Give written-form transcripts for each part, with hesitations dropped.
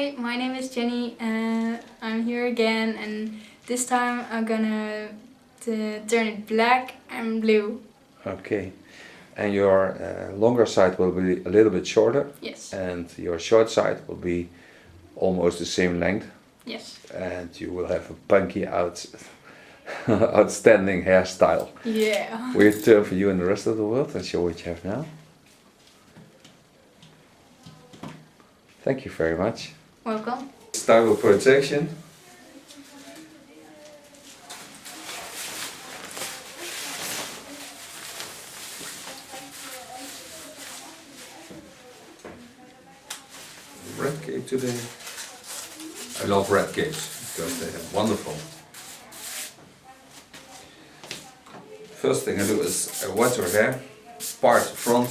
Hey, my name is Jenny. I'm here again, and this time I'm gonna turn it black and blue. Okay, and your longer side will be a little bit shorter. Yes. And your short side will be almost the same length. Yes. And you will have a punky outstanding hairstyle. Yeah. Weird term for you and the rest of the world. Let's show what you have now. Thank you very much. Welcome. Start with protection. Red cape today. I love red capes because they are wonderful. First thing I do is I wet her hair, part front,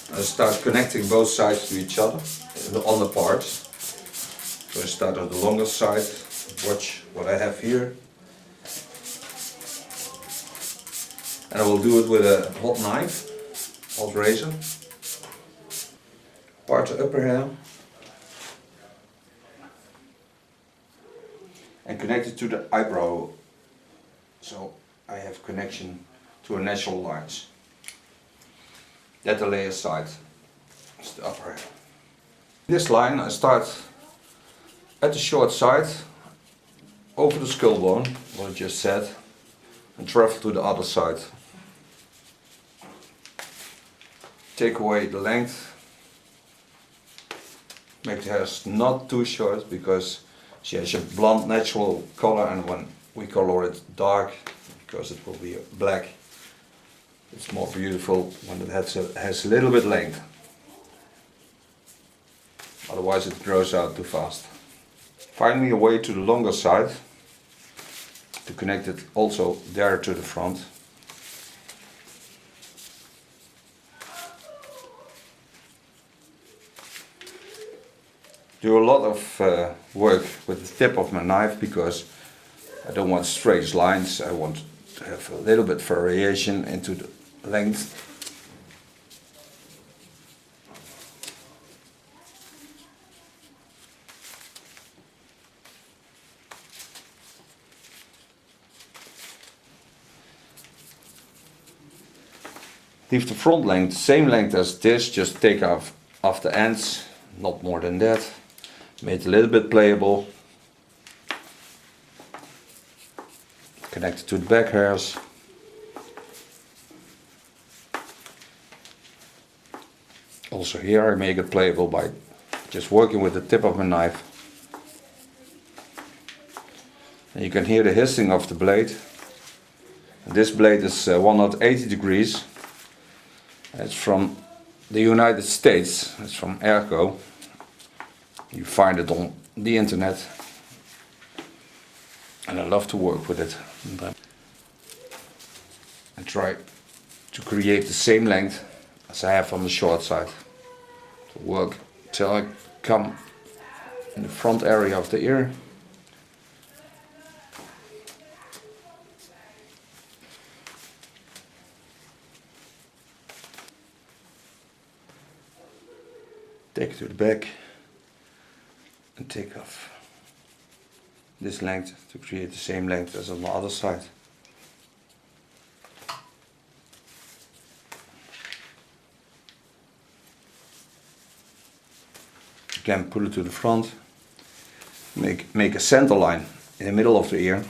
and I start connecting both sides to each other on the parts. So I start on the longer side, watch what I have here. And I will do it with a hot knife, hot razor. Part the upper hair. And connect it to the eyebrow. So I have connection to our natural lines. That I lay aside. It's the upper hair. This line I start at the short side, over the skull bone, what I just said, and travel to the other side. Take away the length. Make the hair not too short because she has a blonde natural color, and when we color it dark, because it will be black, it's more beautiful when it has a little bit length. Otherwise it grows out too fast. Find me a way to the longer side to connect it also there to the front. Do a lot of work with the tip of my knife because I don't want straight lines. I want to have a little bit variation into the length. Leave the front length same length as this, just take off the ends, not more than that. Make it a little bit playable. Connect it to the back hairs. Also here I make it playable by just working with the tip of my knife. And you can hear the hissing of the blade. This blade is 180 degrees. It's from the United States. It's from Ergo. You find it on the internet. And I love to work with it. I try to create the same length as I have on the short side. To work till I come in the front area of the ear. Take it to the back and take off this length to create the same length as on the other side. Again, pull it to the front. Make a center line in the middle of the ear.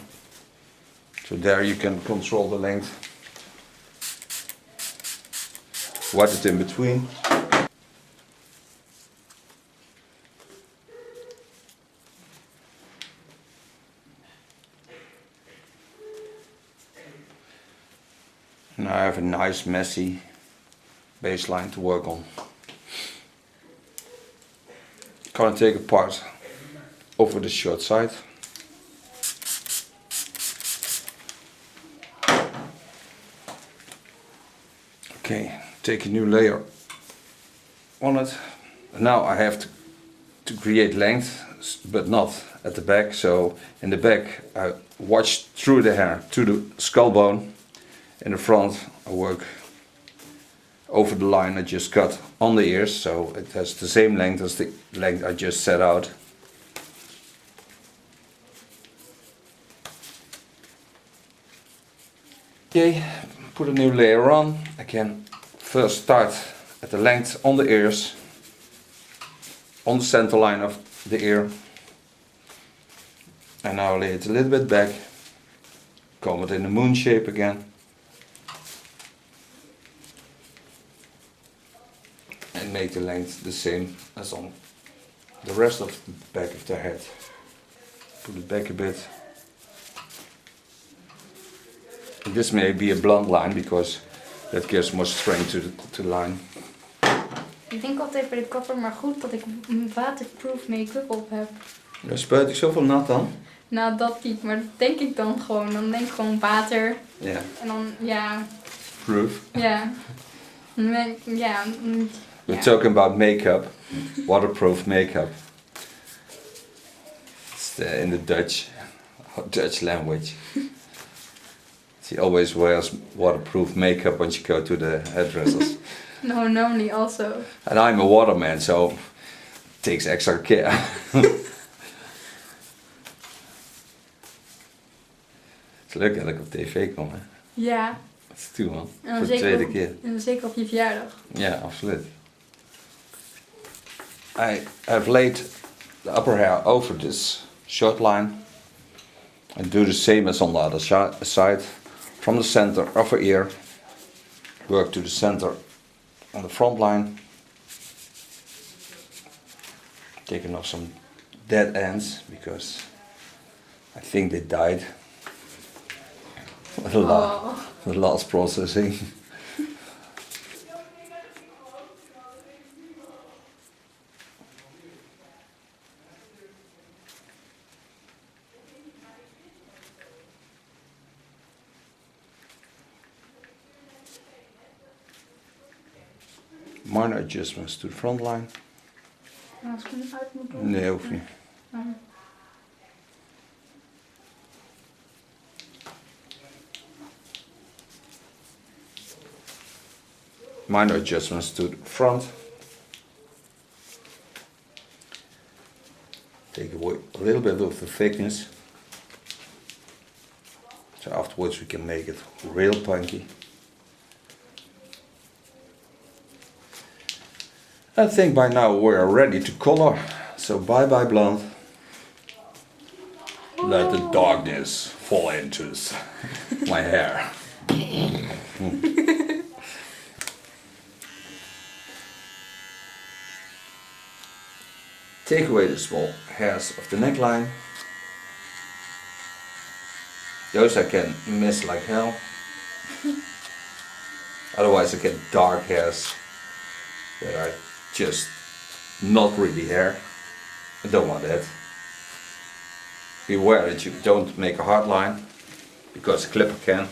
So there you can control the length. Wet it in between. Now I have a nice messy baseline to work on. Gonna take a part over the short side. Okay, take a new layer on it. Now I have to create length, but not at the back. So in the back I watch through the hair to the skull bone. In the front I work over the line I just cut on the ears, so it has the same length as the length I just set out. Okay, put a new layer on. I can first start at the length on the ears, on the center line of the ear, and now lay it a little bit back, comb it in the moon shape again, and make the length the same as on the rest of the back of the head. Put it back a bit. This may be a blunt line because that gives more strength to the line. Ik denk altijd bij de kapper maar goed dat ik waterproof make-up op heb. Ja, spuit ik zoveel nat dan? Nou, dat niet, maar dat denk ik dan gewoon. Dan denk ik gewoon water. Ja. En dan, ja. Proof. Ja. Ja. We're talking about makeup. Waterproof makeup. It's in the Dutch language. She always wears waterproof makeup when she go to the hairdressers. No, normally also. And I'm a waterman, so it takes extra care. Het is leuk dat ik op tv kom, hè? Ja. Dat is toe, man. En Voor de tweede keer. En zeker op je verjaardag. Ja, absoluut. I have laid the upper hair over this short line and do the same as on the other side. From the center of her ear, work to the center on the front line. Taking off some dead ends because I think they died. The last processing. Minor adjustments to the front line. Als ik hem uit moet doen? Nee, hoeft niet. Minor adjustments to the front. Take away a little bit of the thickness. So afterwards we can make it real punky. I think by now we are ready to color. So bye bye blonde. Let the darkness fall into my hair. Take away the small hairs of the neckline. Those I can miss like hell. Otherwise I get dark hairs that are just not really hair. I don't want that. Beware that you don't make a hard line because a clipper can.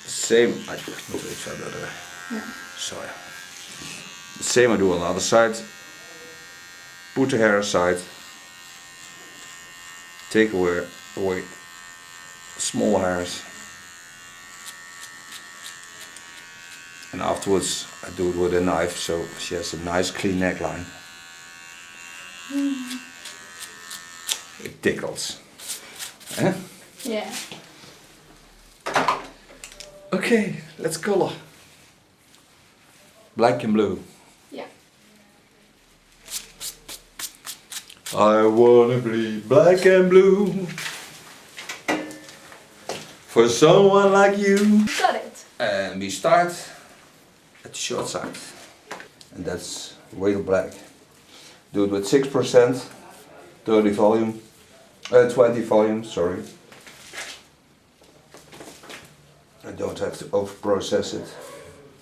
Same, I move each other. Sorry. The same I do on the other side. Put the hair aside. Take away small hairs. And afterwards I do it with a knife so she has a nice clean neckline. It tickles. Eh? Yeah. Okay, let's color. Black and blue. Yeah. I wanna be black and blue for someone like you. Got it. And we start at the short side. And that's real black. Do it with 6%, 20 volume, sorry. I don't have to over process it.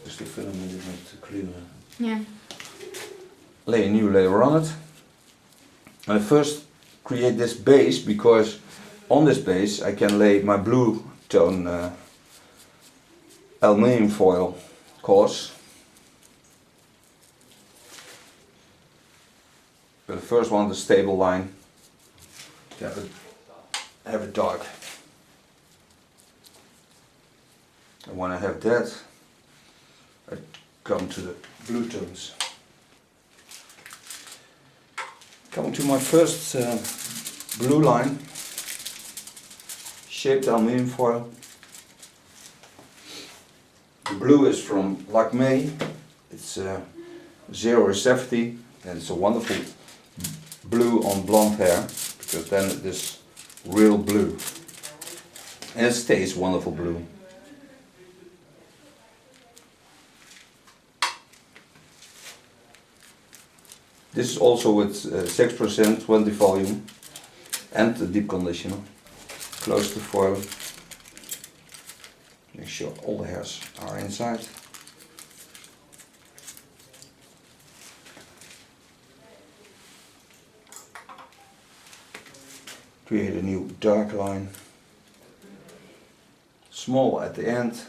Just to film it to clean it. Yeah. Lay a new layer on it. I first create this base because on this base I can lay my blue tone aluminium foil course. But the first one, the stable line, to have it dark. And when I have that, I come to the blue tones. Coming to my first blue line, shaped aluminium foil. The blue is from Lakme, it's 070, and it's a wonderful blue on blonde hair, because then it is real blue. And it stays wonderful blue. This is also with 6%, 20 volume, and the deep conditioner. Close the foil. Make sure all the hairs are inside. Create a new dark line. Small at the end.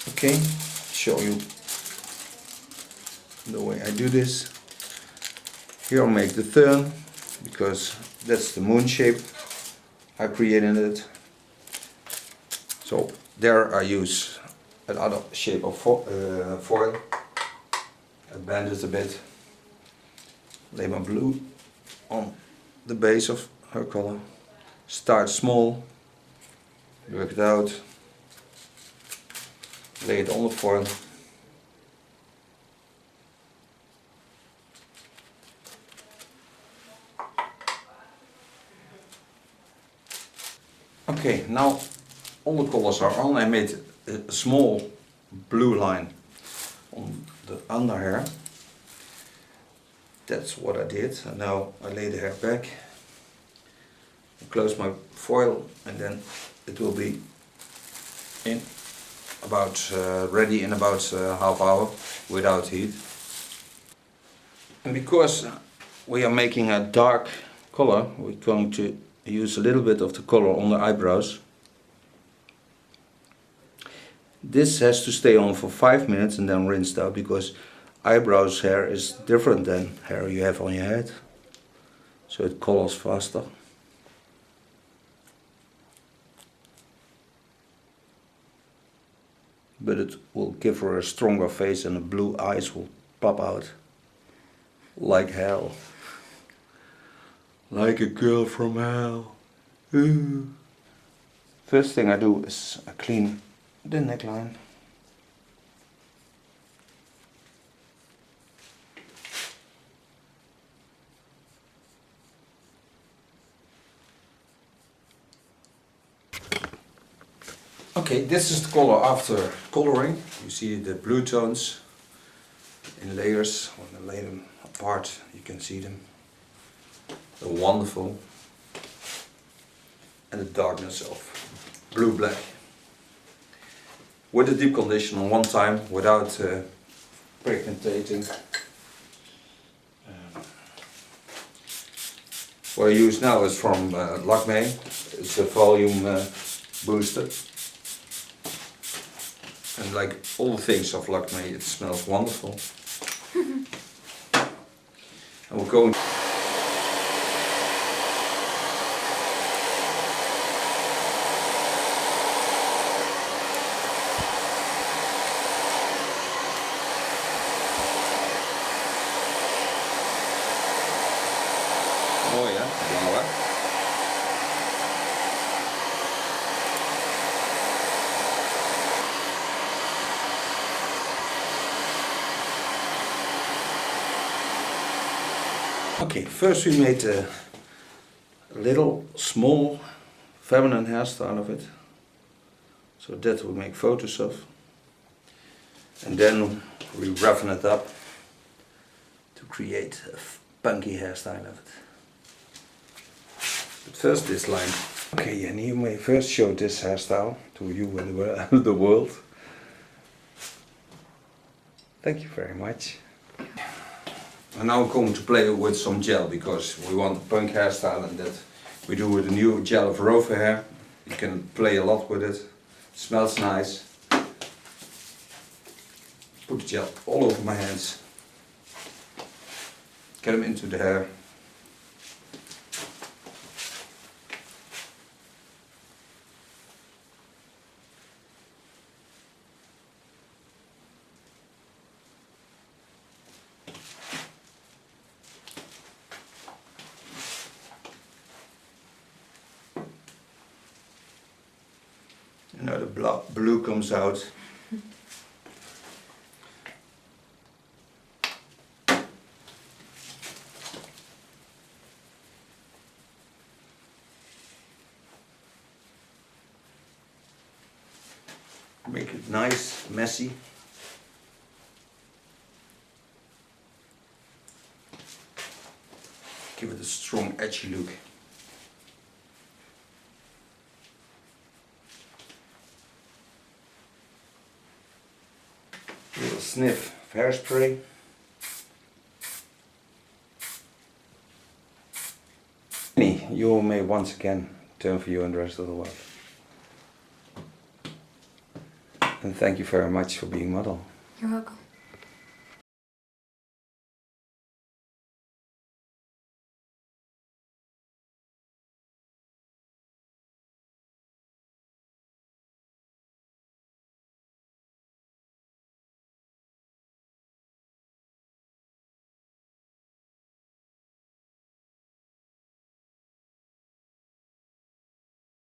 Okay, show you the way I do this. Here I'll make the thorn, because that's the moon shape I created it. So there I use another shape of foil. I bend it a bit. Lay my blue on the base of her color. Start small, work it out. Lay it on the foil. Okay, now all the colors are on. I made a small blue line on the under hair. That's what I did. And now I lay the hair back, close my foil, and then it will be in about ready in about half hour without heat. And because we are making a dark color, we're going to use a little bit of the color on the eyebrows. This has to stay on for 5 minutes and then rinsed out, because eyebrows hair is different than hair you have on your head, so it colors faster. But it will give her a stronger face, and the blue eyes will pop out like hell. Like a girl from hell. Ooh. First thing I do is I clean the neckline. Okay, this is the color after coloring. You see the blue tones in layers. When I lay them apart, you can see them. They're wonderful. And the darkness of blue-black. With the deep conditioner one time without pigmentating. What I use now is from Lakme. It's a volume booster. And like all the things of Lakme, it smells wonderful. And we're going. Mooi hè, blauw hè. Okay, first we made a little small feminine hairstyle of it. So that we make photos of. And then we roughen it up to create a punky hairstyle of it. But first this line. Okay, and you may first show this hairstyle to you and the world. Thank you very much. And now I'm going to play with some gel, because we want a punk hairstyle, and that we do with a new gel of Rover hair. You can play a lot with it. It smells nice. Put the gel all over my hands. Get them into the hair. And now the blue comes out. Make it nice, messy. Give it a strong, edgy look. A little sniff of hairspray. You may once again turn for you and the rest of the world. And thank you very much for being model. You're welcome.